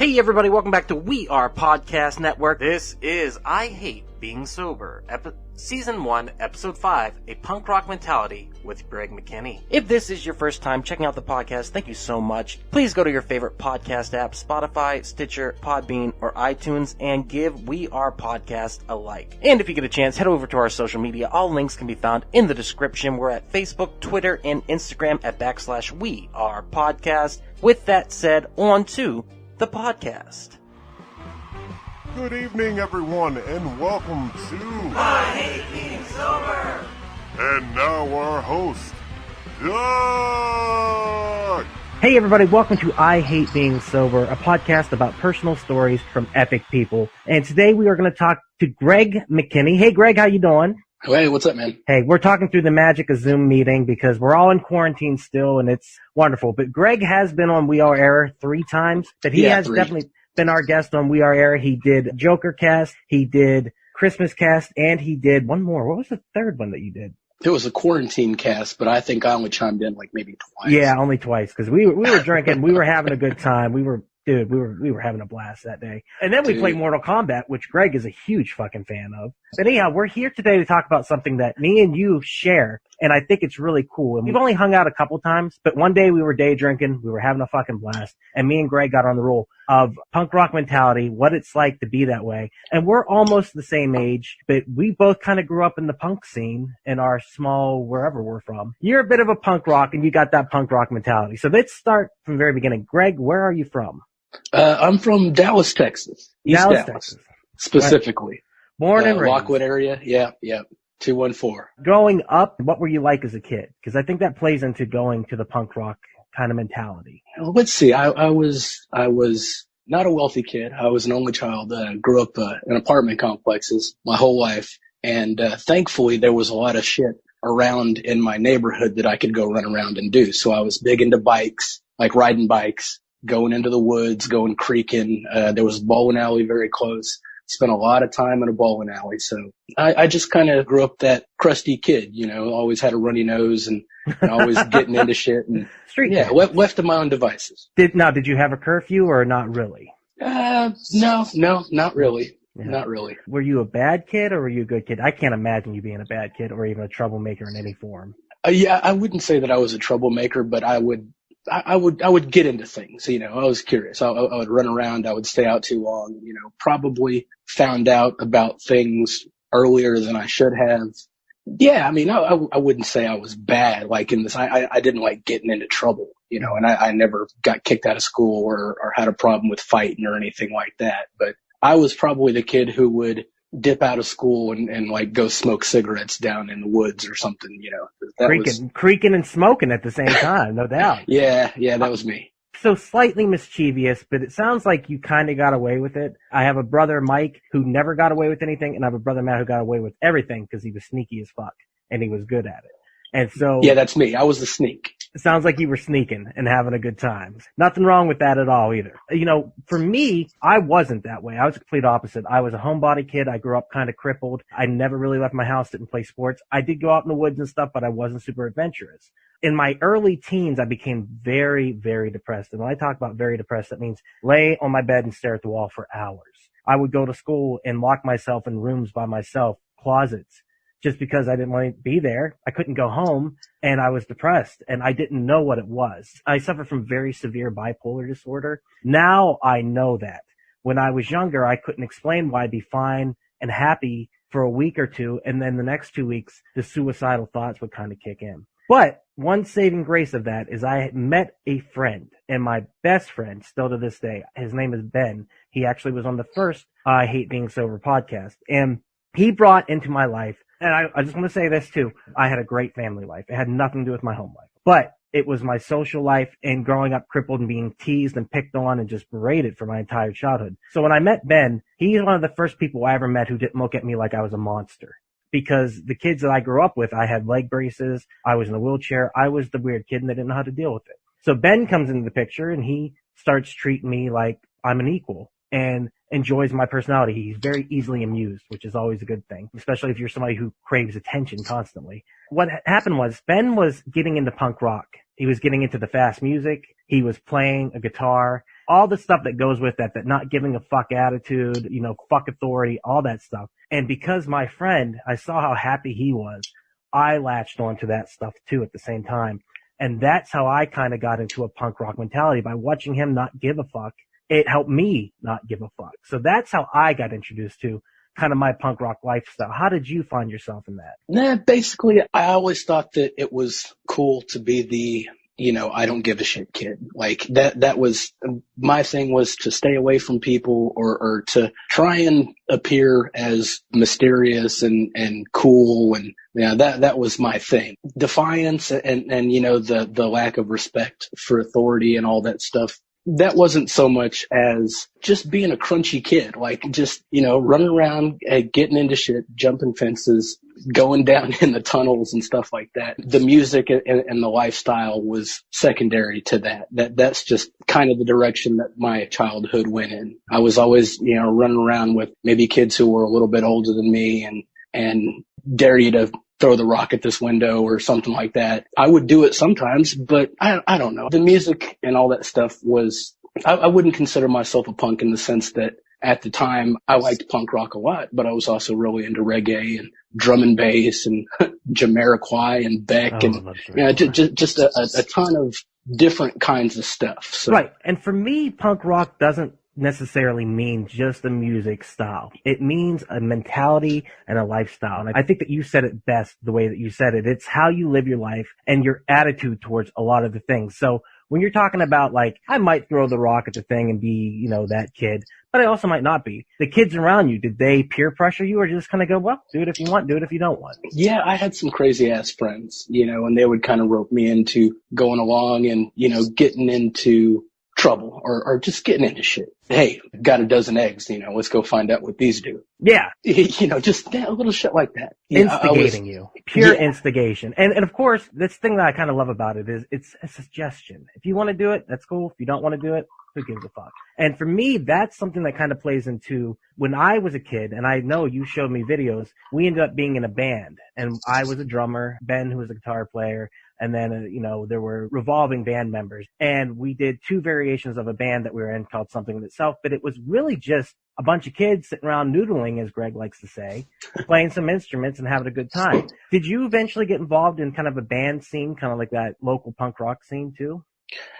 Hey everybody, welcome back to We Are Podcast Network. This is I Hate Being Sober, Season 1, Episode 5, A Punk Rock Mentality with Greg McKinney. If this is your first time checking out the podcast, thank you so much. Please go to your favorite podcast app, Spotify, Stitcher, Podbean, or iTunes, and give We Are Podcast a like. And if you get a chance, head over to our social media. All links can be found in the description. We're at Facebook, Twitter, and Instagram at /We Are Podcast. With that said, on to the podcast. Good evening, everyone, and welcome to I Hate Being Sober. And now our host, Doug. Hey everybody, welcome to I Hate Being Sober, a podcast about personal stories from epic people. And today we are going to talk to Greg McKinney. Hey Greg, how you doing? Hey, what's up, man? Hey, we're talking through the magic of Zoom meeting because we're all in quarantine still, and it's wonderful. But Greg has been on We Are Error 3 times, but he has definitely been our guest on We Are Error. He did Jokercast, he did Christmas Cast, and he did one more. What was the third one that you did? It was a quarantine cast, but I think I only chimed in like maybe twice. Yeah, only twice, because we were drinking, we were having a good time. We were having a blast that day. And then we played Mortal Kombat, which Greg is a huge fucking fan of. But anyhow, we're here today to talk about something that me and you share, and I think it's really cool. And we've only hung out a couple times, but one day we were day drinking, we were having a fucking blast, and me and Greg got on the roll of punk rock mentality, what it's like to be that way. And we're almost the same age, but we both kind of grew up in the punk scene in our small, wherever we're from. You're a bit of a punk rock, and you got that punk rock mentality. So let's start from the very beginning. Greg, where are you from? I'm from Dallas, Texas. East Dallas, Texas. Specifically. Right. Born and raised. Lockwood area. Yeah. 214. Growing up, what were you like as a kid? Because I think that plays into going to the punk rock kind of mentality. Let's see. I was not a wealthy kid. I was an only child. Grew up in apartment complexes my whole life. And thankfully, there was a lot of shit around in my neighborhood that I could go run around and do. So I was big into bikes, like riding bikes, going into the woods, going creeking. There was a bowling alley very close. Spent a lot of time in a bowling alley. So I just kind of grew up that crusty kid, always had a runny nose and always getting into shit. And Street left to my own devices. Did you have a curfew or not really? No, not really. Yeah. Not really. Were you a bad kid or were you a good kid? I can't imagine you being a bad kid or even a troublemaker in any form. Yeah, I wouldn't say that I was a troublemaker, but I would get into things, I was curious. I would run around. I would stay out too long, probably found out about things earlier than I should have. Yeah. I mean, I wouldn't say I was bad. Like in this, I didn't like getting into trouble, and I never got kicked out of school or had a problem with fighting or anything like that. But I was probably the kid who would dip out of school and like go smoke cigarettes down in the woods or something, creaking and smoking at the same time, no doubt. Yeah, that was me. So slightly mischievous, but it sounds like you kind of got away with it. I have a brother, Mike, who never got away with anything, and I have a brother, Matt, who got away with everything because he was sneaky as fuck, and he was good at it. And so... Yeah, that's me. I was the sneak. It sounds like you were sneaking and having a good time. Nothing wrong with that at all either. For me, I wasn't that way. I was the complete opposite. I was a homebody kid. I grew up kind of crippled. I never really left my house, didn't play sports. I did go out in the woods and stuff, but I wasn't super adventurous. In my early teens, I became very, very depressed. And when I talk about very depressed, that means lay on my bed and stare at the wall for hours. I would go to school and lock myself in rooms by myself, closets, just because I didn't want to be there. I couldn't go home, and I was depressed, and I didn't know what it was. I suffered from very severe bipolar disorder. Now I know that. When I was younger, I couldn't explain why I'd be fine and happy for a week or two, and then the next 2 weeks, the suicidal thoughts would kind of kick in. But one saving grace of that is I met a friend, and my best friend, still to this day, his name is Ben. He actually was on the first I Hate Being Sober podcast, and he brought into my life, and I just want to say this too, I had a great family life. It had nothing to do with my home life, but it was my social life and growing up crippled and being teased and picked on and just berated for my entire childhood. So when I met Ben, he's one of the first people I ever met who didn't look at me like I was a monster. Because the kids that I grew up with, I had leg braces, I was in a wheelchair, I was the weird kid and they didn't know how to deal with it. So Ben comes into the picture and he starts treating me like I'm an equal and enjoys my personality. He's very easily amused, which is always a good thing, especially if you're somebody who craves attention constantly. What happened was Ben was getting into punk rock. He was getting into the fast music. He was playing a guitar, all the stuff that goes with that not giving a fuck attitude, fuck authority, all that stuff. And because my friend, I saw how happy he was, I latched onto that stuff too at the same time. And that's how I kind of got into a punk rock mentality. By watching him not give a fuck, it helped me not give a fuck. So that's how I got introduced to kind of my punk rock lifestyle. How did you find yourself in that? Nah, basically, I always thought that it was cool to be the, I don't give a shit kid. Like that was my thing, was to stay away from people or to try and appear as mysterious and cool. And that was my thing. Defiance and the lack of respect for authority and all that stuff. That wasn't so much as just being a crunchy kid, like just, running around, getting into shit, jumping fences, going down in the tunnels and stuff like that. The music and the lifestyle was secondary to that. That's just kind of the direction that my childhood went in. I was always, running around with maybe kids who were a little bit older than me and dare you to throw the rock at this window or something like that. I would do it sometimes, but I don't know. The music and all that stuff was, I wouldn't consider myself a punk in the sense that at the time I liked punk rock a lot, but I was also really into reggae and drum and bass and Jamiroquai and Beck just a ton of different kinds of stuff. So. Right. And for me, punk rock doesn't necessarily mean just a music style. It means a mentality and a lifestyle. And I think that you said it best the way that you said it. It's how you live your life and your attitude towards a lot of the things. So when you're talking about, like, I might throw the rock at the thing and be, that kid, but I also might not be. The kids around you, did they peer pressure you, or just kind of go, well, do it if you want, do it if you don't want? Yeah, I had some crazy ass friends, and they would kind of rope me into going along and, getting into trouble or just getting into shit. Hey, got a dozen eggs, let's go find out what these do. Yeah. Just a little shit like that. Instigating you. Pure instigation. And of course, this thing that I kind of love about it is it's a suggestion. If you want to do it, that's cool. If you don't want to do it, who gives a fuck? And for me, that's something that kind of plays into when I was a kid, and I know you showed me videos, we ended up being in a band, and I was a drummer, Ben, who was a guitar player, and then, there were revolving band members, and we did 2 variations of a band that we were in called Something in Itself, but it was really just a bunch of kids sitting around noodling, as Greg likes to say, playing some instruments and having a good time. Did you eventually get involved in kind of a band scene, kind of like that local punk rock scene too?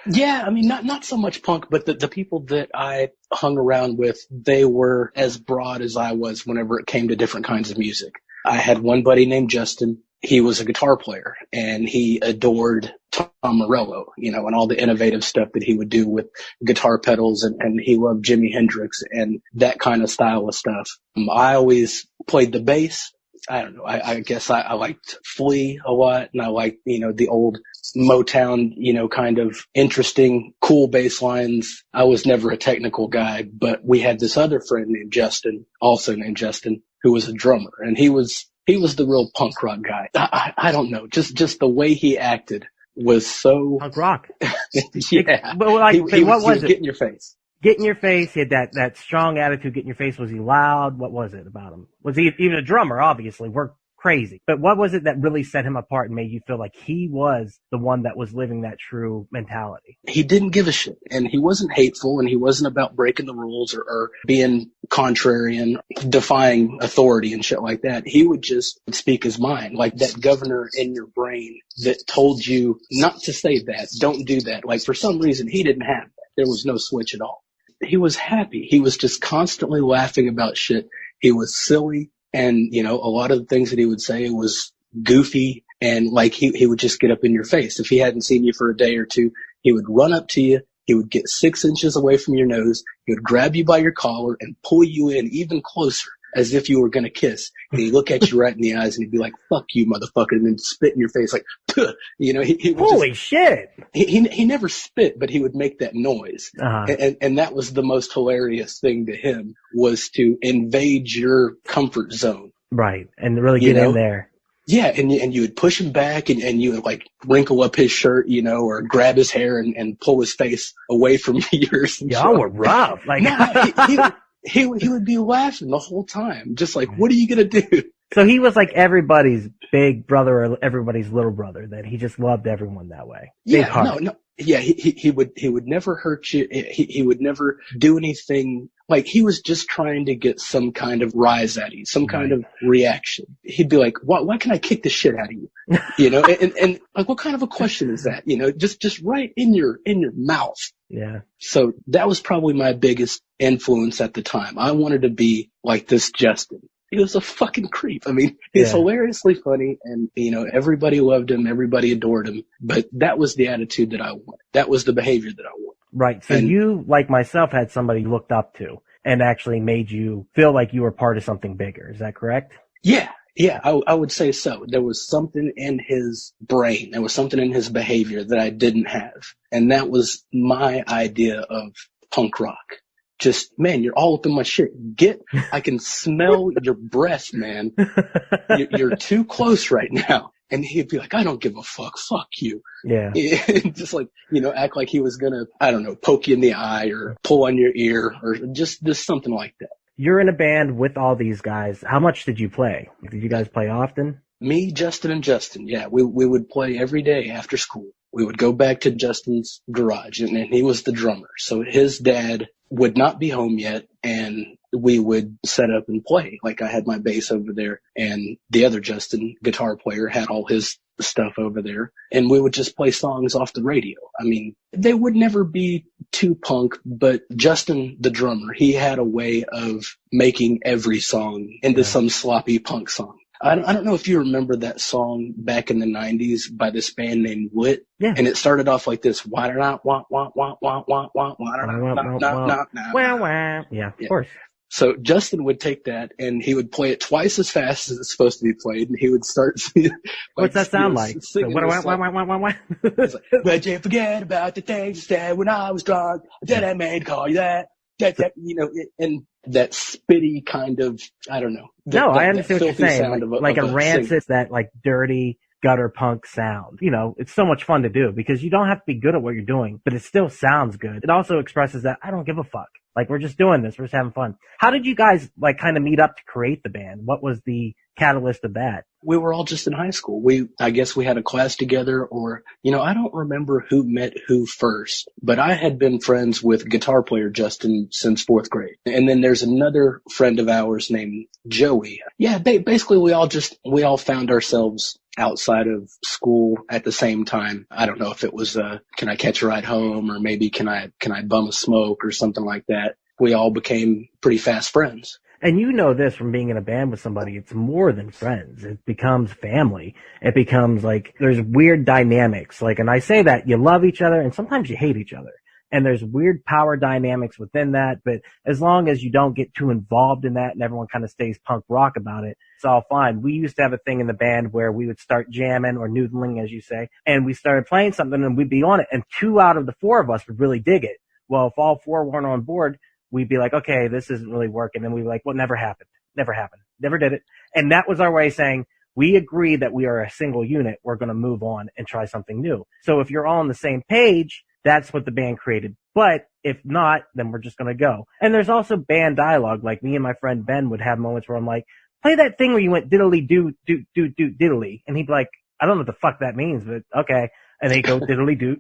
Yeah, I mean, not so much punk, but the people that I hung around with, they were as broad as I was whenever it came to different kinds of music. I had one buddy named Justin. He was a guitar player, and he adored Tom Morello, and all the innovative stuff that he would do with guitar pedals, and he loved Jimi Hendrix and that kind of style of stuff. I always played the bass. I don't know. I guess I liked Flea a lot, and I liked, the old Motown, kind of interesting, cool bass lines. I was never a technical guy, but we had this other friend named Justin, who was a drummer, and he was the real punk rock guy. I don't know. Just the way he acted was so punk rock. Yeah. But what was it? Get in your face. Get in your face. He had that strong attitude. Get in your face. Was he loud? What was it about him? Was he even a drummer? Obviously, we're crazy. But what was it that really set him apart and made you feel like he was the one that was living that true mentality? He didn't give a shit, and he wasn't hateful, and he wasn't about breaking the rules or being contrarian, defying authority and shit like that. He would just speak his mind, like that governor in your brain that told you not to say that, don't do that. Like, for some reason, he didn't have that. There was no switch at all. He was happy. He was just constantly laughing about shit. He was silly. And, a lot of the things that he would say was goofy, and like he would just get up in your face. If he hadn't seen you for a day or two, he would run up to you. He would get 6 inches away from your nose. He would grab you by your collar and pull you in even closer as if you were going to kiss. And he'd look at you right in the eyes and he'd be like, fuck you, motherfucker, and then spit in your face like, puh. He would holy shit. He never spit, but he would make that noise. Uh-huh. And that was the most hilarious thing to him, was to invade your comfort zone. Right. And really get in there. Yeah. And you would push him back and you would like wrinkle up his shirt, or grab his hair and pull his face away from yours. Y'all were rough. Like, no, he would be laughing the whole time. Just like, what are you going to do? So he was like everybody's big brother or everybody's little brother, that he just loved everyone that way. Yeah, Yeah, he would never hurt you. He would never do anything. Like, he was just trying to get some kind of rise out of you, some kind of reaction. He'd be like, why can I kick the shit out of you? You know, and like, what kind of a question is that? You know, just right in your mouth. Yeah. So that was probably my biggest influence at the time. I wanted to be like this Justin. He was a fucking creep. I mean, he's hilariously funny, and, you know, everybody loved him, everybody adored him, but that was the attitude that I wanted. That was the behavior that I wanted. Right. So you, like myself, had somebody you looked up to and actually made you feel like you were part of something bigger. Is that correct? Yeah. Yeah, I would say so. There was something in his brain. There was something in his behavior that I didn't have. And that was my idea of punk rock. Just, man, you're all up in my shit. I can smell your breath, man. You're too close right now. And he'd be like, I don't give a fuck. Fuck you. Yeah. Just like, you know, act like he was going to, I don't know, poke you in the eye or pull on your ear or just something like that. You're in a band with all these guys. How much did you play? Did you guys play often? Me, Justin, and Justin. Yeah, we would play every day after school. We would go back to Justin's garage, and he was the drummer. So his dad would not be home yet, and we would set up and play. Like, I had my bass over there, and the other Justin, guitar player, had all his stuff over there, and we would just play songs off the radio. I mean, they would never be too punk, but Justin, the drummer, he had a way of making every song into some sloppy punk song. I don't know if you remember that song back in the 90s by this band named Wit. Yeah. And it started off like this. Yeah, of course. So Justin would take that and he would play it twice as fast as it's supposed to be played, and he would start singing. What's that sound like? It's like, but you forget about the things you said when I was drunk. Did I made call you that? You know, and that spitty kind of, I don't know. I understand what you're saying. Like a rancid, that like dirty gutter punk sound. You know, it's so much fun to do because you don't have to be good at what you're doing, but it still sounds good. It also expresses that I don't give a fuck. Like, we're just doing this. We're just having fun. How did you guys like kind of meet up to create the band? What was the catalyst of that? We were all just in high school. I guess we had a class together, or, you know, I don't remember who met who first, but I had been friends with guitar player Justin since 4th grade. And then there's another friend of ours named Joey. Yeah, basically we all found ourselves outside of school at the same time. I don't know if it was can I catch a ride home, or maybe can I bum a smoke or something like that. We all became pretty fast friends. And you know this from being in a band with somebody, it's more than friends. It becomes family. It becomes like, there's weird dynamics. Like, and I say that you love each other and sometimes you hate each other. And there's weird power dynamics within that. But as long as you don't get too involved in that and everyone kind of stays punk rock about it, it's all fine. We used to have a thing in the band where we would start jamming or noodling, as you say, and we started playing something and we'd be on it. And 2 out of the 4 of us would really dig it. Well, if all 4 weren't on board, we'd be like, okay, this isn't really working. And we'd be like, well, never happened. Never did it. And that was our way of saying, we agree that we are a single unit. We're going to move on and try something new. So if you're all on the same page, that's what the band created. But if not, then we're just going to go. And there's also band dialogue. Like, me and my friend Ben would have moments where I'm like, play that thing where you went diddly do diddly. And he'd be like, I don't know what the fuck that means, but okay. And they go diddly do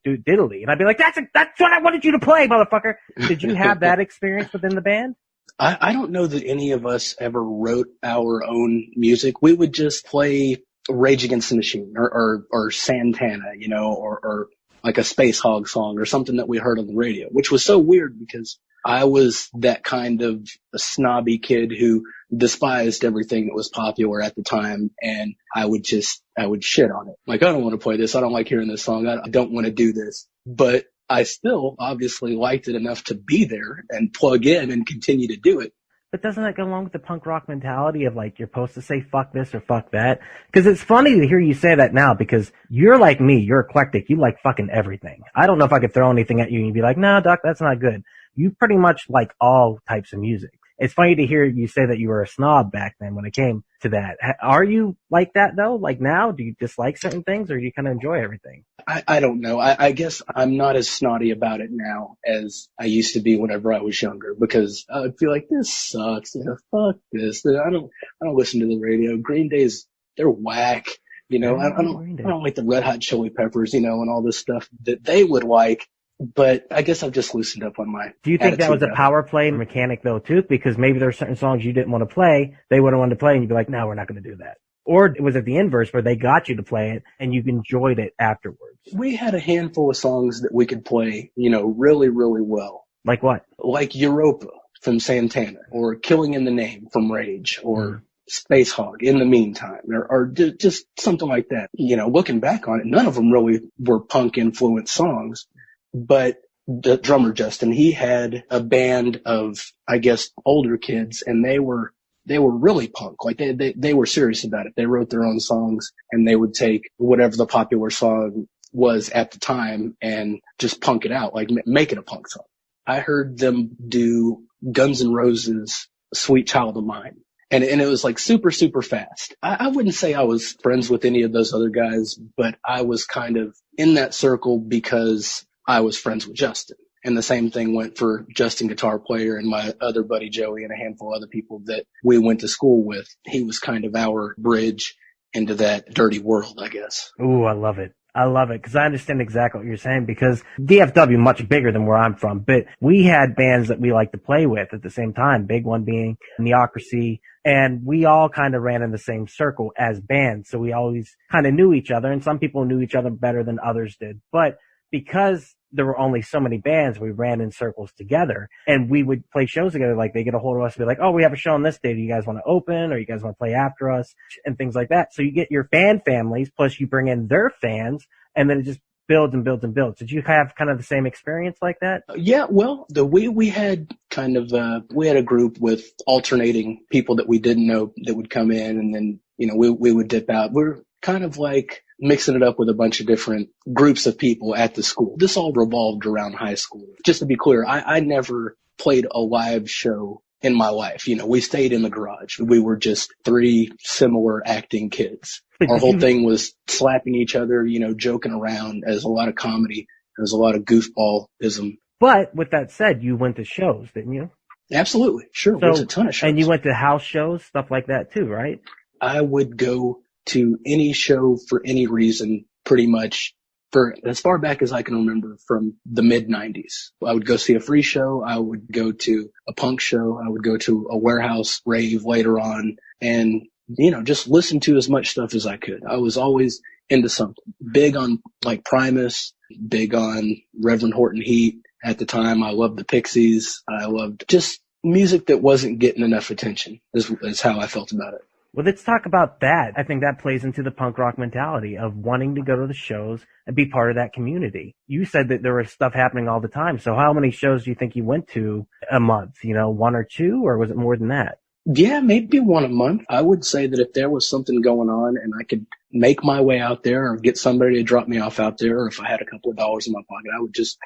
diddly. And I'd be like, that's what I wanted you to play, motherfucker. Did you have that experience within the band? I don't know that any of us ever wrote our own music. We would just play Rage Against the Machine or Santana, you know, or like a Space Hog song or something that we heard on the radio, which was so weird because I was that kind of a snobby kid who despised everything that was popular at the time, and I would shit on it. Like, I don't want to play this. I don't like hearing this song. I don't want to do this. But I still obviously liked it enough to be there and plug in and continue to do it. But doesn't that go along with the punk rock mentality of like, you're supposed to say fuck this or fuck that? Because it's funny to hear you say that now because you're like me. You're eclectic. You like fucking everything. I don't know if I could throw anything at you and you'd be like, no, Doc, that's not good. You pretty much like all types of music. It's funny to hear you say that you were a snob back then when it came to that. Are you like that though? Like now, do you dislike certain things or do you kind of enjoy everything? I don't know. I guess I'm not as snotty about it now as I used to be whenever I was younger because I would feel like this sucks. You know, fuck this. I don't listen to the radio. Green Day's, they're whack. You know, I don't like the Red Hot Chili Peppers, you know, and all this stuff that they would like. But I guess I've just loosened up on my. Do you think that was a power play mechanic though too? Because maybe there are certain songs you didn't want to play, they would have wanted to play, and you'd be like, no, we're not going to do that. Or was it the inverse where they got you to play it and you enjoyed it afterwards? We had a handful of songs that we could play, you know, really, really well. Like what? Like Europa from Santana, or Killing in the Name from Rage, or Space Hog, In the Meantime, or just something like that. You know, looking back on it, none of them really were punk influenced songs. But the drummer, Justin, he had a band of, I guess, older kids, and they were really punk. Like they were serious about it. They wrote their own songs, and they would take whatever the popular song was at the time and just punk it out, like make it a punk song. I heard them do Guns N' Roses' Sweet Child of Mine. And it was like super, super fast. I wouldn't say I was friends with any of those other guys, but I was kind of in that circle because I was friends with Justin. And the same thing went for Justin, guitar player, and my other buddy Joey, and a handful of other people that we went to school with. He was kind of our bridge into that dirty world, I guess. Ooh, I love it. I love it because I understand exactly what you're saying, because DFW much bigger than where I'm from, but we had bands that we liked to play with at the same time, big one being Neocracy, and we all kind of ran in the same circle as bands, so we always kind of knew each other, and some people knew each other better than others did, but because there were only so many bands, we ran in circles together, and we would play shows together. Like, they get a hold of us and be like, oh, we have a show on this day. Do you guys want to open, or you guys want to play after us, and things like that. So you get your fan families, plus you bring in their fans, and then it just builds and builds and builds. Did you have kind of the same experience like that? Yeah, well, we had kind of, we had a group with alternating people that we didn't know that would come in, and then, you know, we would dip out. We're kind of like mixing it up with a bunch of different groups of people at the school. This all revolved around high school. Just to be clear, I never played a live show in my life. You know, we stayed in the garage. We were just three similar acting kids. Our whole thing was slapping each other, you know, joking around. There's a lot of comedy. There's a lot of goofballism. But with that said, you went to shows, didn't you? Absolutely. Sure. There's a ton of shows. And you went to house shows, stuff like that too, right? I would go to any show for any reason, pretty much, for as far back as I can remember, from the mid-90s. I would go see a free show. I would go to a punk show. I would go to a warehouse rave later on, and, you know, just listen to as much stuff as I could. I was always into something. Big on, like, Primus, big on Reverend Horton Heat. At the time, I loved the Pixies. I loved just music that wasn't getting enough attention, is how I felt about it. Well, let's talk about that. I think that plays into the punk rock mentality of wanting to go to the shows and be part of that community. You said that there was stuff happening all the time. So how many shows do you think you went to a month? You know, one or two, or was it more than that? Yeah, maybe one a month. I would say that if there was something going on and I could make my way out there, or get somebody to drop me off out there, or if I had a couple of dollars in my pocket,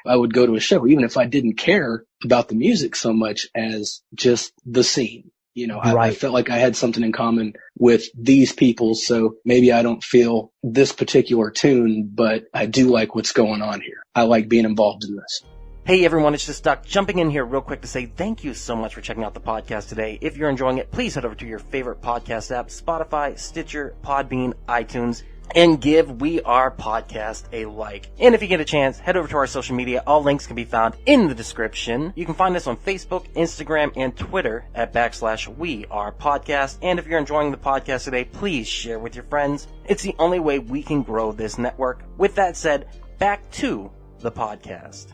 I would go to a show, even if I didn't care about the music so much as just the scene. You know, I felt like I had something in common with these people, so maybe I don't feel this particular tune, but I do like what's going on here. I like being involved in this. Hey everyone, it's just Duck jumping in here real quick to say thank you so much for checking out the podcast today. If you're enjoying it, please head over to your favorite podcast app, Spotify, Stitcher, Podbean, iTunes, and give We Are Podcast a like. And if you get a chance, head over to our social media. All links can be found in the description. You can find us on Facebook, Instagram, and Twitter at /We Are Podcast. And if you're enjoying the podcast today, please share with your friends. It's the only way we can grow this network. With that said, back to the podcast.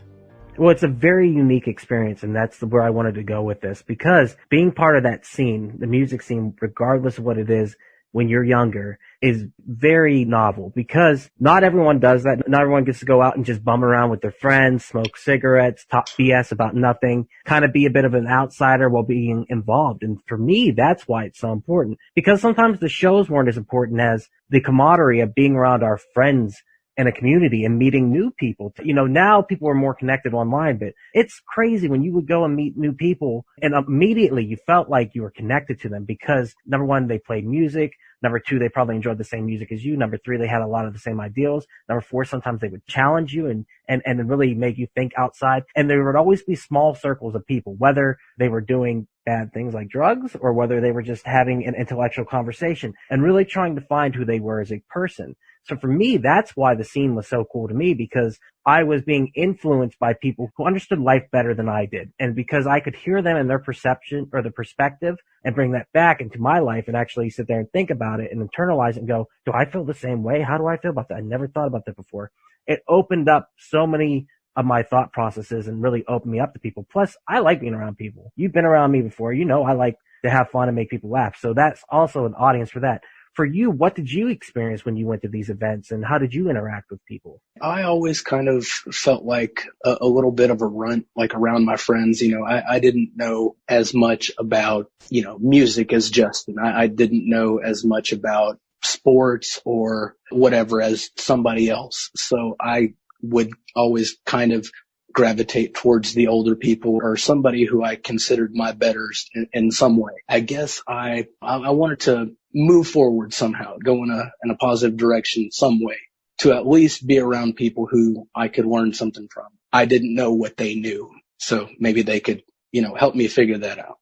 Well, it's a very unique experience, and that's where I wanted to go with this, because being part of that scene, the music scene, regardless of what it is, when you're younger, is very novel, because not everyone does that. Not everyone gets to go out and just bum around with their friends, smoke cigarettes, talk BS about nothing, kind of be a bit of an outsider while being involved. And for me, that's why it's so important, because sometimes the shows weren't as important as the camaraderie of being around our friends in a community and meeting new people. You know, now people are more connected online, but it's crazy when you would go and meet new people and immediately you felt like you were connected to them because, number one, they played music. Number 2, they probably enjoyed the same music as you. Number 3, they had a lot of the same ideals. Number 4, sometimes they would challenge you and really make you think outside. And there would always be small circles of people, whether they were doing bad things like drugs or whether they were just having an intellectual conversation and really trying to find who they were as a person. So for me, that's why the scene was so cool to me, because I was being influenced by people who understood life better than I did. And because I could hear them and their perception or the perspective and bring that back into my life and actually sit there and think about it and internalize it and go, do I feel the same way? How do I feel about that? I never thought about that before. It opened up so many of my thought processes and really opened me up to people. Plus, I like being around people. You've been around me before. You know I like to have fun and make people laugh. So that's also an audience for that. For you, what did you experience when you went to these events, and how did you interact with people? I always kind of felt like a little bit of a runt, like around my friends. You know, I didn't know as much about, you know, music as Justin. I didn't know as much about sports or whatever as somebody else. So I would always kind of gravitate towards the older people or somebody who I considered my betters in some way. I guess I wanted to move forward somehow, go in a positive direction some way, to at least be around people who I could learn something from. I didn't know what they knew, so maybe they could, you know, help me figure that out.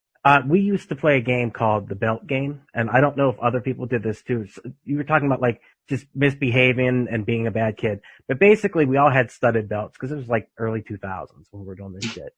We used to play a game called the belt game, and I don't know if other people did this too. So you were talking about like just misbehaving and being a bad kid, but basically we all had studded belts because it was like early 2000s when we were doing this shit.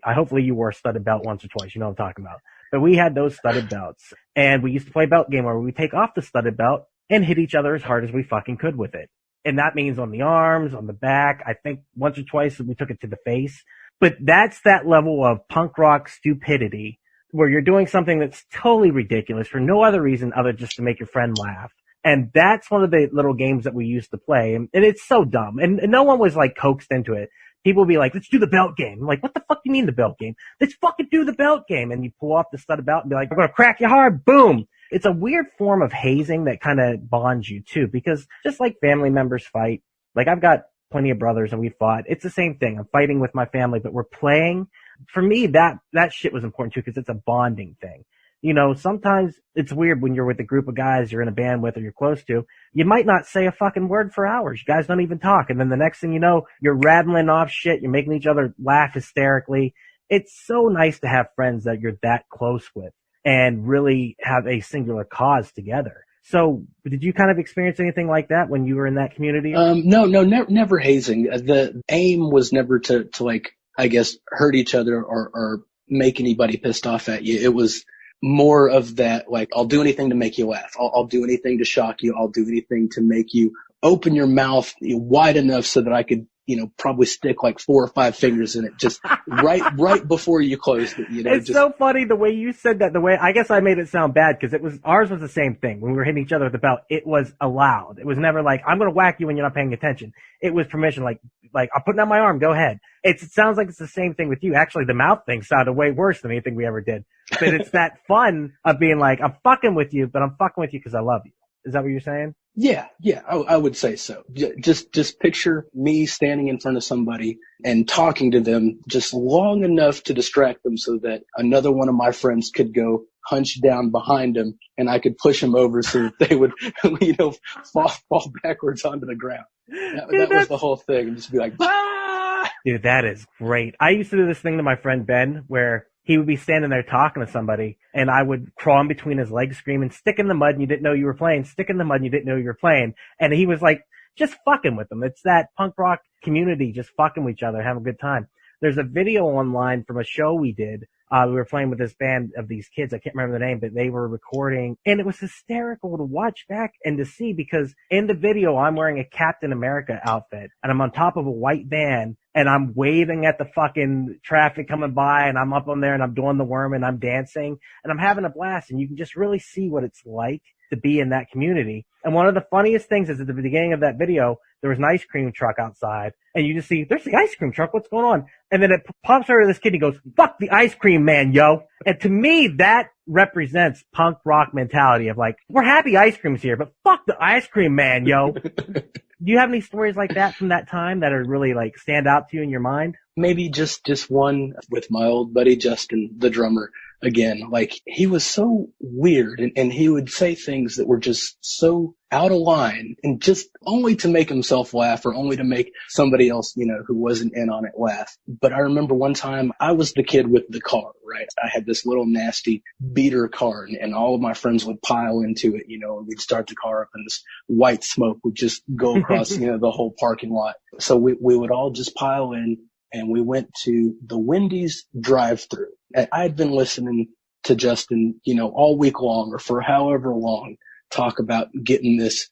Hopefully you wore a studded belt once or twice. You know what I'm talking about. But we had those studded belts, and we used to play a belt game where we take off the studded belt and hit each other as hard as we fucking could with it. And that means on the arms, on the back. I think once or twice we took it to the face. But that's that level of punk rock stupidity where you're doing something that's totally ridiculous for no other reason other just to make your friend laugh. And that's one of the little games that we used to play. And it's so dumb. And no one was like coaxed into it. People would be like, let's do the belt game. I'm like, what the fuck do you mean the belt game? Let's fucking do the belt game. And you pull off the studded belt and be like, we're going to crack you hard. Boom. It's a weird form of hazing that kind of bonds you too, because just like family members fight, like I've got plenty of brothers and we fought. It's the same thing. I'm fighting with my family, but we're playing. For me, that shit was important too, because it's a bonding thing. You know, sometimes it's weird when you're with a group of guys you're in a band with or you're close to. You might not say a fucking word for hours. You guys don't even talk. And then the next thing you know, you're rattling off shit. You're making each other laugh hysterically. It's so nice to have friends that you're that close with and really have a singular cause together. So did you kind of experience anything like that when you were in that community? No, never hazing. The aim was never to like, I guess, hurt each other or make anybody pissed off at you. It was more of that, like, I'll do anything to make you laugh. I'll do anything to shock you. I'll do anything to make you open your mouth wide enough so that I could, you know, probably stick like 4 or 5 fingers in it just right before you closed it. You know, it's so funny the way you said that. The way I guess I made it sound bad because ours was the same thing. When we were hitting each other with the belt, it was allowed. It was never like, I'm going to whack you when you're not paying attention. It was permission. Like I'm putting out my arm. Go ahead. It sounds like it's the same thing with you. Actually, the mouth thing sounded way worse than anything we ever did. But it's that fun of being like, I'm fucking with you, but I'm fucking with you because I love you. Is that what you're saying? Yeah, I would say so. Just picture me standing in front of somebody and talking to them just long enough to distract them so that another one of my friends could go hunch down behind them and I could push them over so that they would, you know, fall backwards onto the ground. That was the whole thing. And just be like, ah! Dude, that is great. I used to do this thing to my friend Ben where he would be standing there talking to somebody, and I would crawl in between his legs screaming, stick in the mud and you didn't know you were playing, stick in the mud and you didn't know you were playing. And he was like, just fucking with them. It's that punk rock community just fucking with each other, having a good time. There's a video online from a show we did. We were playing with this band of these kids. I can't remember the name, but they were recording, and it was hysterical to watch back and to see, because in the video, I'm wearing a Captain America outfit, and I'm on top of a white van, and I'm waving at the fucking traffic coming by, and I'm up on there, and I'm doing the worm, and I'm dancing, and I'm having a blast, and you can just really see what it's like to be in that community. And one of the funniest things is at the beginning of that video, there was an ice cream truck outside, and you just see, there's the ice cream truck, what's going on? And then it pops over to this kid, and he goes, fuck the ice cream man, yo. And to me, that represents punk rock mentality of like, we're happy ice cream's here, but fuck the ice cream man, yo. Do you have any stories like that from that time that are really like stand out to you in your mind? Maybe just one with my old buddy Justin, the drummer. again. Like, he was so weird, and he would say things that were just so out of line, and just only to make himself laugh, or only to make somebody else, who wasn't in on it, laugh. But I remember one time I was the kid with the car, right? I had this little nasty beater car, and all of my friends would pile into it, and we'd start the car up, and this white smoke would just go across, the whole parking lot. So we would all just pile in, and we went to the Wendy's drive-thru. And I had been listening to Justin, all week long, or for however long, talk about getting this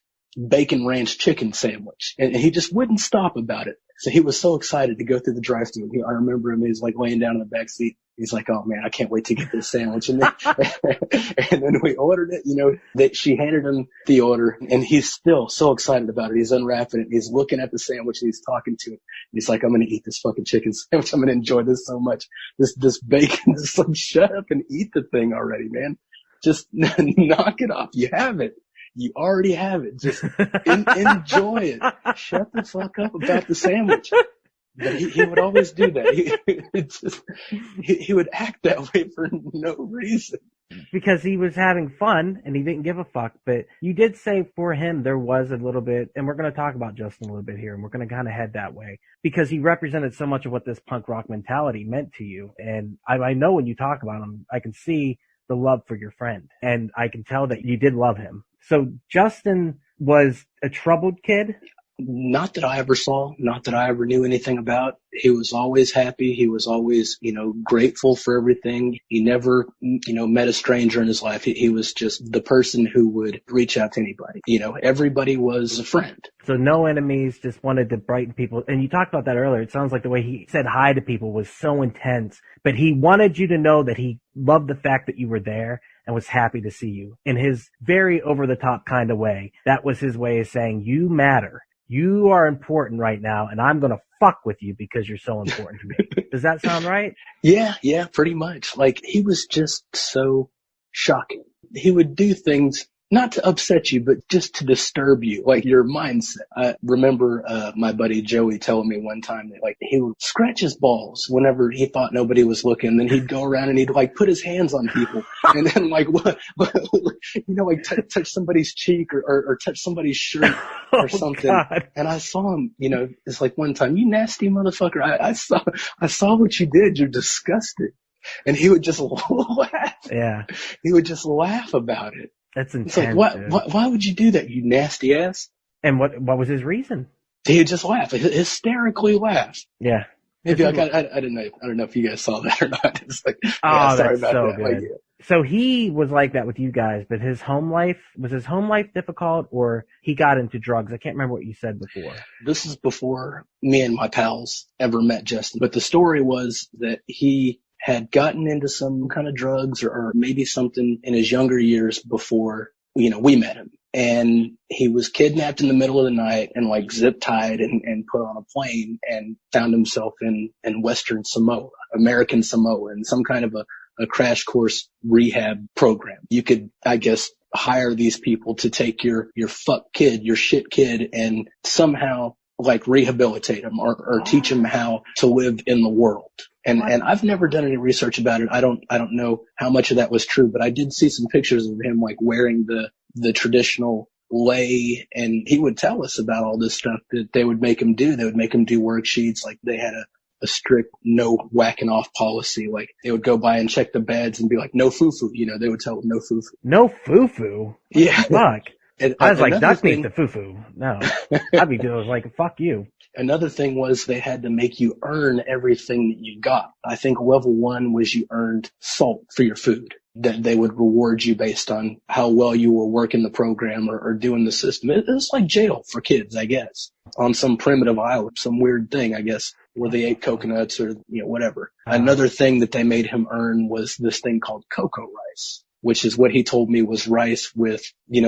bacon ranch chicken sandwich. And he just wouldn't stop about it. So he was so excited to go through the drive-thru. I remember him, he's like laying down in the back seat. He's like, oh man, I can't wait to get this sandwich. And then we ordered it, that she handed him the order, and he's still so excited about it. He's unwrapping it. He's looking at the sandwich, and he's talking to it. He's like, I'm going to eat this fucking chicken sandwich. I'm going to enjoy this so much. This bacon is like, shut up and eat the thing already, man. Just knock it off. You have it. You already have it. Just enjoy it. Shut the fuck up about the sandwich. But he would always do that. He would act that way for no reason. Because he was having fun and he didn't give a fuck. But you did say for him there was a little bit, and we're going to talk about Justin a little bit here, and we're going to kind of head that way, because he represented so much of what this punk rock mentality meant to you. And I know when you talk about him, I can see the love for your friend, and I can tell that you did love him. So Justin was a troubled kid? Not that I ever saw, not that I ever knew anything about. He was always happy. He was always, grateful for everything. He never, met a stranger in his life. He was just the person who would reach out to anybody. Everybody was a friend. So no enemies, just wanted to brighten people. And you talked about that earlier. It sounds like the way he said hi to people was so intense, but he wanted you to know that he loved the fact that you were there and was happy to see you in his very over the top kind of way. That was his way of saying, you matter. You are important right now, and I'm going to fuck with you because you're so important to me. Does that sound right? Yeah, pretty much. Like, he was just so shocking. He would do things not to upset you, but just to disturb you, like your mindset. I remember my buddy Joey telling me one time that, like, he would scratch his balls whenever he thought nobody was looking. Then he'd go around and he'd, like, put his hands on people and then, like, touch somebody's cheek or touch somebody's shirt or something. God. And I saw him, it's like one time, you nasty motherfucker. I saw what you did. You're disgusted. And he would just laugh. Yeah. He would just laugh about it. That's intense. It's like, why would you do that, you nasty ass? And what was his reason? He'd just laugh, hysterically laugh. Yeah. Maybe I don't know if you guys saw that or not. It's like, oh, sorry that's about so that. good. Like, yeah. So he was like that with you guys, but was his home life difficult, or he got into drugs? I can't remember what you said before. This is before me and my pals ever met Justin. But the story was that he had gotten into some kind of drugs or maybe something in his younger years before, we met him. And he was kidnapped in the middle of the night and, like, zip tied and put on a plane and found himself in Western Samoa, American Samoa, in some kind of a crash course rehab program. You could, I guess, hire these people to take your fuck kid, your shit kid, and somehow, like, rehabilitate him or teach him how to live in the world. And I've never done any research about it. I don't know how much of that was true, but I did see some pictures of him, like, wearing the traditional lei, and he would tell us about all this stuff that they would make him do. They would make him do worksheets. Like, they had a strict no whacking off policy. Like, they would go by and check the beds and be like, no foo-foo. They would tell him no foo-foo. No foo-foo? Yeah. Fuck. I was like, duck meat to foo-foo. No. I'd be doing like, fuck you. Another thing was they had to make you earn everything that you got. I think level 1 was you earned salt for your food. That they would reward you based on how well you were working the program or doing the system. It's like jail for kids, I guess, on some primitive island, some weird thing, I guess, where they ate coconuts or, whatever. Another thing that they made him earn was this thing called cocoa rice, which is what he told me was rice with,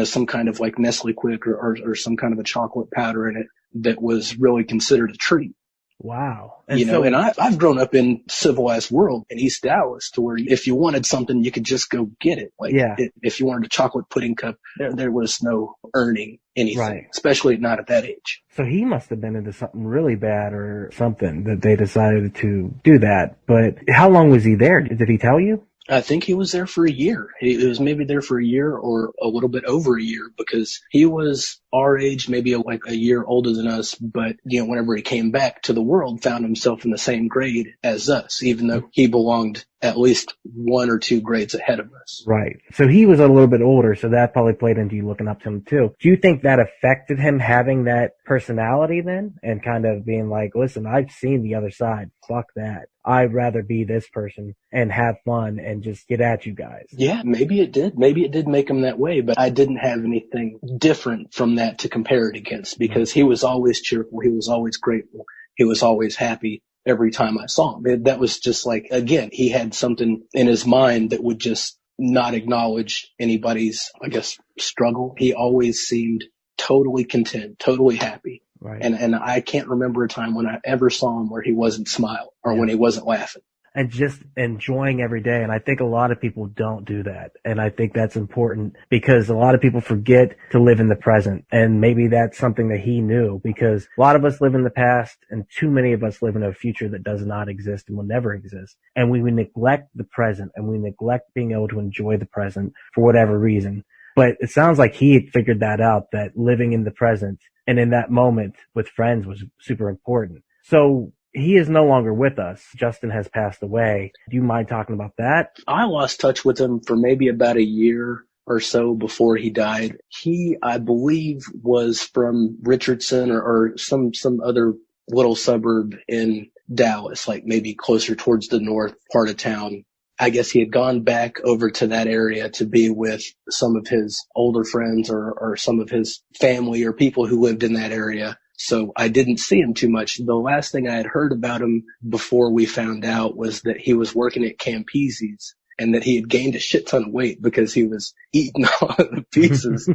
some kind of, like, Nestle Quick or some kind of a chocolate powder in it that was really considered a treat. Wow. And I've grown up in civilized world in East Dallas, to where if you wanted something, you could just go get it. Like, yeah. If you wanted a chocolate pudding cup, there was no earning anything, right. Especially not at that age. So he must have been into something really bad or something that they decided to do that. But how long was he there? Did he tell you? I think he was there for a year. He was maybe there for a year or a little bit over a year, because he was our age, maybe like a year older than us. But, whenever he came back to the world, found himself in the same grade as us, even though he belonged at least 1 or 2 grades ahead of us. Right. So he was a little bit older, so that probably played into you looking up to him too. Do you think that affected him having that personality then, and kind of being like, listen, I've seen the other side. Fuck that. I'd rather be this person and have fun and just get at you guys. Yeah, maybe it did. Maybe it did make him that way, but I didn't have anything different from that to compare it against, because he was always cheerful. He was always grateful. He was always happy every time I saw him. That was just like, again, he had something in his mind that would just not acknowledge anybody's, I guess, struggle. He always seemed totally content, totally happy. Right. And I can't remember a time when I ever saw him where he wasn't smiling or when he wasn't laughing. And just enjoying every day. And I think a lot of people don't do that. And I think that's important, because a lot of people forget to live in the present. And maybe that's something that he knew, because a lot of us live in the past, and too many of us live in a future that does not exist and will never exist. And we neglect the present, and we neglect being able to enjoy the present for whatever reason. But it sounds like he had figured that out, that living in the present and in that moment with friends was super important. So he is no longer with us. Justin has passed away. Do you mind talking about that? I lost touch with him for maybe about a year or so before he died. He, I believe, was from Richardson or some other little suburb in Dallas, like maybe closer towards the north part of town. I guess he had gone back over to that area to be with some of his older friends or some of his family or people who lived in that area. So I didn't see him too much. The last thing I had heard about him before we found out was that he was working at Campese's, and that he had gained a shit ton of weight because he was eating all of the pizzas,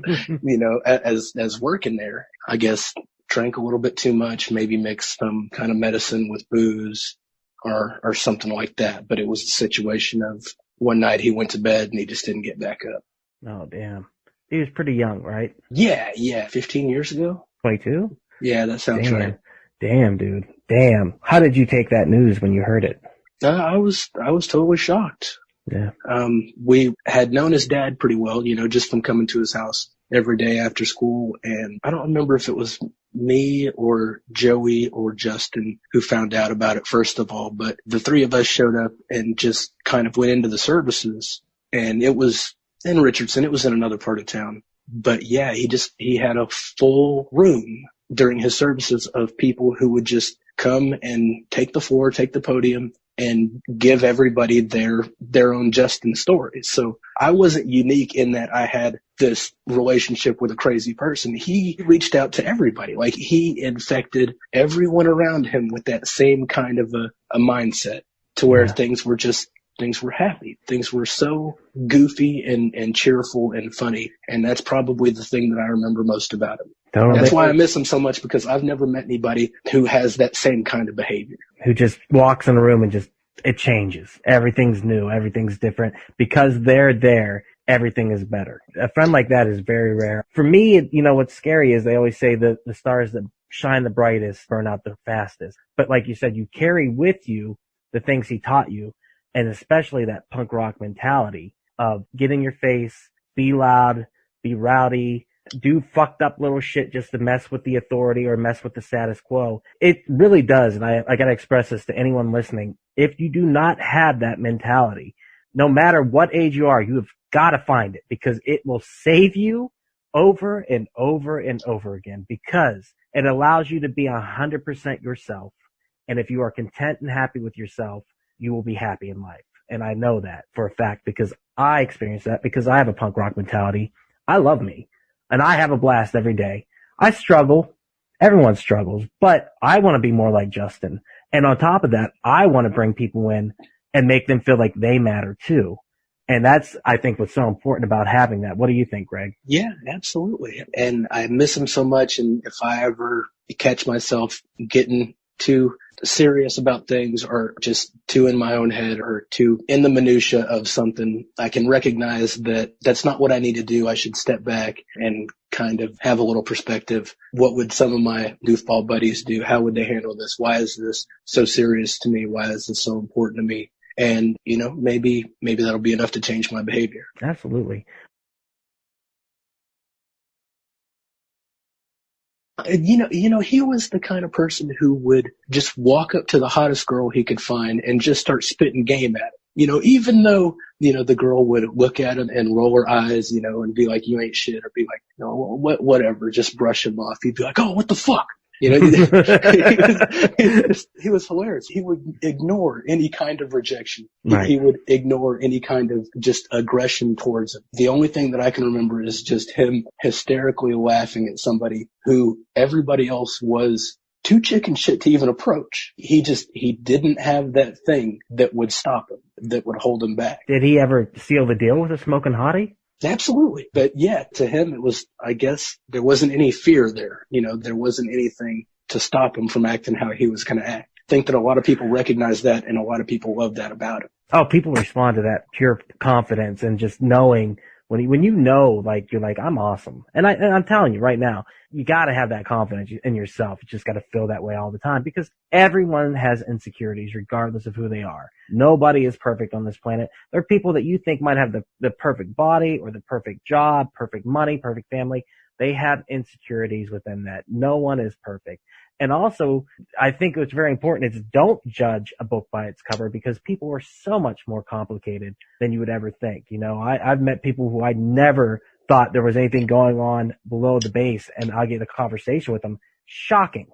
as working there. I guess drank a little bit too much, maybe mixed some kind of medicine with booze or something like that. But it was a situation of one night he went to bed and he just didn't get back up. Oh, damn. He was pretty young, right? Yeah. 15 years ago. 22? Yeah, that sounds right. Damn, dude. Damn. How did you take that news when you heard it? I was totally shocked. Yeah. We had known his dad pretty well, just from coming to his house every day after school. And I don't remember if it was me or Joey or Justin who found out about it first of all, but the three of us showed up and just kind of went into the services. And it was in Richardson. It was in another part of town. But yeah, he had a full room during his services of people who would just come and take the floor, take the podium, and give everybody their own Justin stories. So I wasn't unique in that I had this relationship with a crazy person. He reached out to everybody. Like, he infected everyone around him with that same kind of a mindset, to where things were happy. Things were so goofy and cheerful and funny. And that's probably the thing that I remember most about him. Totally. That's why I miss him so much, because I've never met anybody who has that same kind of behavior. Who just walks in a room and it changes. Everything's new. Everything's different. Because they're there, everything is better. A friend like that is very rare. For me, what's scary is they always say that the stars that shine the brightest burn out the fastest. But like you said, you carry with you the things he taught you, and especially that punk rock mentality of get in your face, be loud, be rowdy, do fucked up little shit just to mess with the authority or mess with the status quo. It really does. And I got to express this to anyone listening. If you do not have that mentality, no matter what age you are, you have got to find it, because it will save you over and over and over again, because it allows you to be 100% yourself. And if you are content and happy with yourself, you will be happy in life. And I know that for a fact, because I experience that, because I have a punk rock mentality. I love me. And I have a blast every day. I struggle. Everyone struggles. But I want to be more like Justin. And on top of that, I want to bring people in and make them feel like they matter too. And that's, I think, what's so important about having that. What do you think, Greg? Yeah, absolutely. And I miss him so much. And if I ever catch myself getting too serious about things, or just too in my own head, or too in the minutia of something, I can recognize that that's not what I need to do. I should step back and kind of have a little perspective. What would some of my goofball buddies do? How would they handle this? Why is this so serious to me? Why is this so important to me? And, maybe that'll be enough to change my behavior. Absolutely. He was the kind of person who would just walk up to the hottest girl he could find and just start spitting game at it. Even though, the girl would look at him and roll her eyes, and be like, you ain't shit, or be like, no, whatever, just brush him off. He'd be like, oh, what the fuck? He was hilarious. He would ignore any kind of rejection. Right. He would ignore any kind of just aggression towards him. The only thing that I can remember is just him hysterically laughing at somebody who everybody else was too chicken shit to even approach. He didn't have that thing that would stop him, that would hold him back. Did he ever seal the deal with a smoking hottie? Absolutely. But yeah, to him, it was, I guess, there wasn't any fear there. There wasn't anything to stop him from acting how he was going to act. I think that a lot of people recognize that, and a lot of people love that about him. Oh, people respond to that pure confidence and just knowing when like, you're like, I'm awesome. And I'm telling you right now, you got to have that confidence in yourself. You just got to feel that way all the time, because everyone has insecurities regardless of who they are. Nobody is perfect on this planet. There are people that you think might have the perfect body or the perfect job, perfect money, perfect family. They have insecurities within that. No one is perfect. And also, I think what's very important is don't judge a book by its cover, because people are so much more complicated than you would ever think. I've met people who I never thought there was anything going on below the base, and I get a conversation with them. Shocking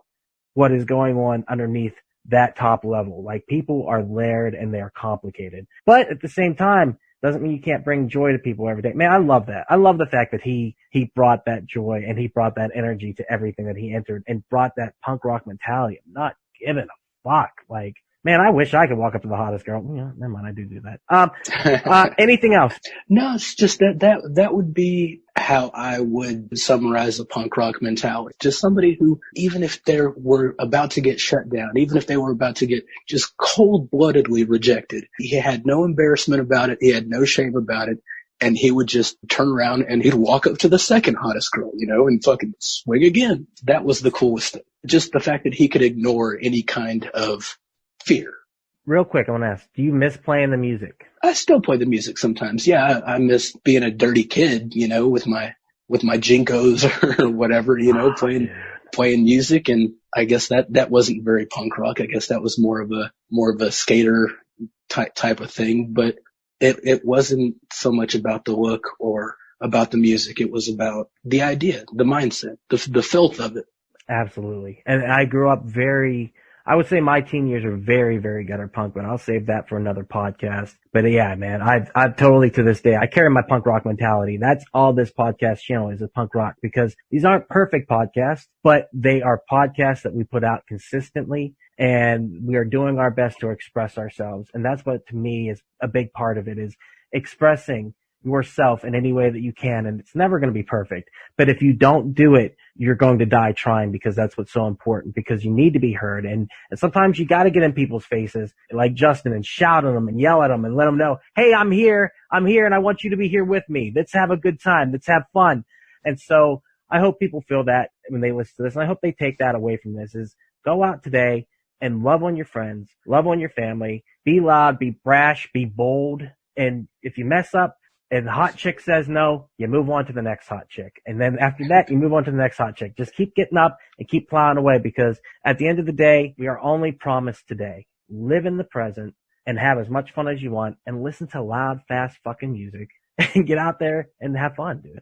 what is going on underneath that top level. Like, people are layered and they are complicated. But at the same time, doesn't mean you can't bring joy to people every day. Man, I love that. I love the fact that he brought that joy and he brought that energy to everything that he entered, and brought that punk rock mentality of not giving a fuck. Like, man, I wish I could walk up to the hottest girl. Never mind, I do that. Anything else? No, it's just that would be how I would summarize the punk rock mentality. Just somebody who, even if they were about to get shut down, even if they were about to get just cold-bloodedly rejected, he had no embarrassment about it. He had no shame about it. And he would just turn around and he'd walk up to the second hottest girl, and fucking swing again. That was the coolest thing. Just the fact that he could ignore any kind of fear. Real quick, I want to ask, do you miss playing the music? I still play the music sometimes. Yeah, I miss being a dirty kid, with my Jinkos or whatever, playing music. And I guess that wasn't very punk rock. I guess that was more of a skater type of thing. But it wasn't so much about the look or about the music. It was about the idea, the mindset, the filth of it. Absolutely. And I grew up I would say my teen years are very, very gutter punk, but I'll save that for another podcast. But yeah, man, I've totally, to this day, I carry my punk rock mentality. That's all this podcast channel is punk rock, because these aren't perfect podcasts, but they are podcasts that we put out consistently, and we are doing our best to express ourselves. And that's what, to me, is a big part of it, is expressing yourself in any way that you can. And it's never going to be perfect, but if you don't do it, you're going to die trying, because that's what's so important, because you need to be heard. And sometimes you got to get in people's faces like Justin and shout at them and yell at them and let them know, hey, I'm here, and I want you to be here with me. Let's have a good time. Let's have fun. And so I hope people feel that when they listen to this, and I hope they take that away from this, is go out today and love on your friends, love on your family, be loud, be brash, be bold. And if you mess up, and the hot chick says no, you move on to the next hot chick. And then after that, you move on to the next hot chick. Just keep getting up and keep plowing away, because at the end of the day, we are only promised today. Live in the present and have as much fun as you want, and listen to loud, fast fucking music, and get out there and have fun, dude.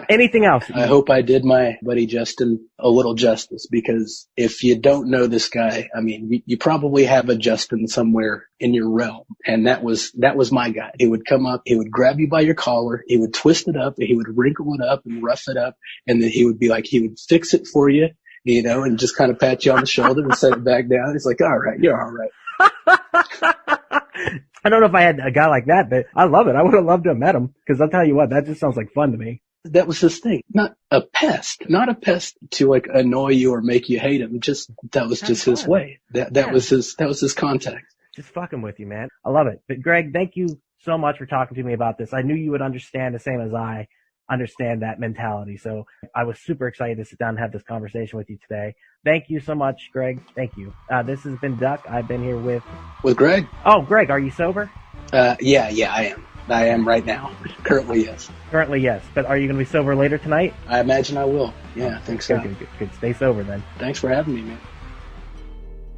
Anything else? I hope I did my buddy Justin a little justice, because if you don't know this guy, I mean, you probably have a Justin somewhere in your realm. And that was my guy. He would come up, he would grab you by your collar, he would twist it up, he would wrinkle it up and rough it up. And then he would be like, he would fix it for you, and just kind of pat you on the shoulder and set it back down. It's like, all right, you're all right. I don't know if I had a guy like that, but I love it. I would have loved to have met him, because I'll tell you what, that just sounds like fun to me. That was his thing. Not a pest to like annoy you or make you hate him. That was just his way. That was his contact. Just fucking with you, man. I love it. But Greg, thank you so much for talking to me about this. I knew you would understand the same as I understand that mentality. So I was super excited to sit down and have this conversation with you today. Thank you so much, Greg. Thank you. This has been Duck. I've been here with Greg. Oh, Greg, are you sober? Yeah, I am. I am right now. Currently, yes. Currently, yes. But are you going to be sober later tonight? I imagine I will. Yeah, I think so. Good. Stay sober then. Thanks for having me, man.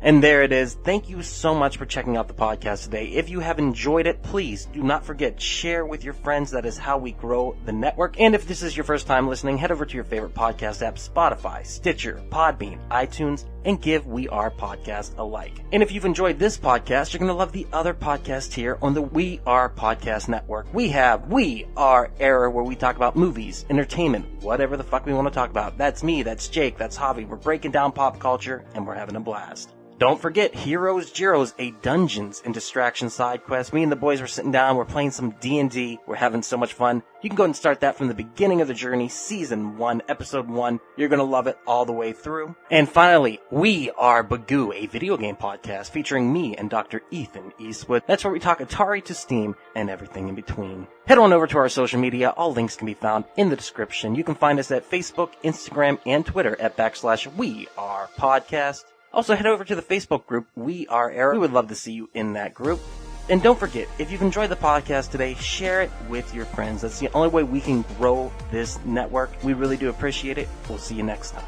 And there it is. Thank you so much for checking out the podcast today. If you have enjoyed it, please do not forget, share with your friends. That is how we grow the network. And if this is your first time listening, head over to your favorite podcast app, Spotify, Stitcher, Podbean, iTunes, and give We Are Podcast a like. And if you've enjoyed this podcast, you're going to love the other podcast here on the We Are Podcast Network. We have We Are Error, where we talk about movies, entertainment, whatever the fuck we want to talk about. That's me, that's Jake, that's Javi. We're breaking down pop culture, and we're having a blast. Don't forget Heroes Gyros, a Dungeons and Distraction side quest. Me and the boys were sitting down, we're playing some D&D, we're having so much fun. You can go and start that from the beginning of the journey, Season 1, Episode 1. You're going to love it all the way through. And finally, We Are Bagu, a video game podcast featuring me and Dr. Ethan Eastwood. That's where we talk Atari to Steam and everything in between. Head on over to our social media. All links can be found in the description. You can find us at Facebook, Instagram, and Twitter at /We Are Podcast. Also, head over to the Facebook group, We Are Error. We would love to see you in that group. And don't forget, if you've enjoyed the podcast today, share it with your friends. That's the only way we can grow this network. We really do appreciate it. We'll see you next time.